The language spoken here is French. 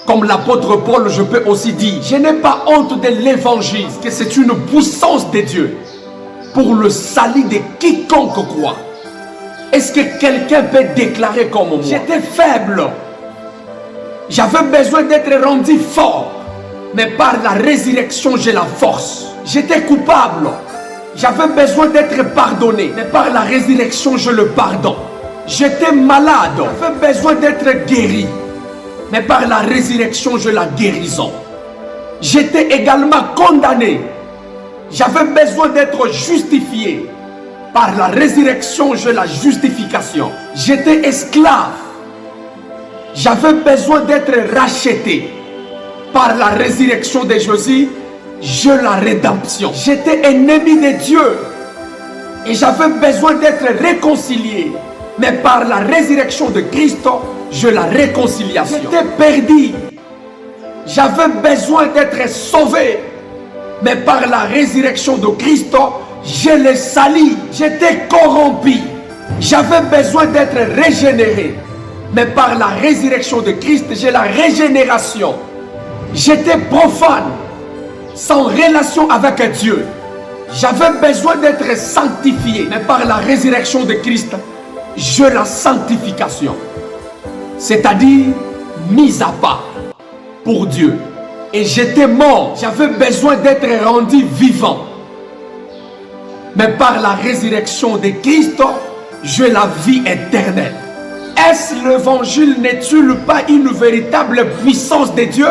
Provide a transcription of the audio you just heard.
Comme l'apôtre Paul, je peux aussi dire, je n'ai pas honte de l'évangile, que c'est une puissance de Dieu pour le salut de quiconque croit. Est-ce que quelqu'un peut déclarer comme moi? J'étais faible. J'avais besoin d'être rendu fort. Mais par la résurrection, j'ai la force. J'étais coupable. J'avais besoin d'être pardonné. Mais par la résurrection, je le pardonne. J'étais malade. J'avais besoin d'être guéri. Mais par la résurrection, je la guérison. J'étais également condamné. J'avais besoin d'être justifié. Par la résurrection, je la justification. J'étais esclave. J'avais besoin d'être racheté. Par la résurrection de Jésus, je la rédemption. J'étais ennemi de Dieu. Et j'avais besoin d'être réconcilié. Mais par la résurrection de Christ, je la réconciliation. J'étais perdu. J'avais besoin d'être sauvé. Mais par la résurrection de Christ, je le salis. J'étais corrompu. J'avais besoin d'être régénéré. Mais par la résurrection de Christ, j'ai la régénération. J'étais profane, sans relation avec Dieu. J'avais besoin d'être sanctifié. Mais par la résurrection de Christ, je la sanctification. C'est-à-dire, mise à part pour Dieu. Et j'étais mort. J'avais besoin d'être rendu vivant. Mais par la résurrection de Christ, j'ai la vie éternelle. Est-ce l'évangile n'est-il pas une véritable puissance de Dieu?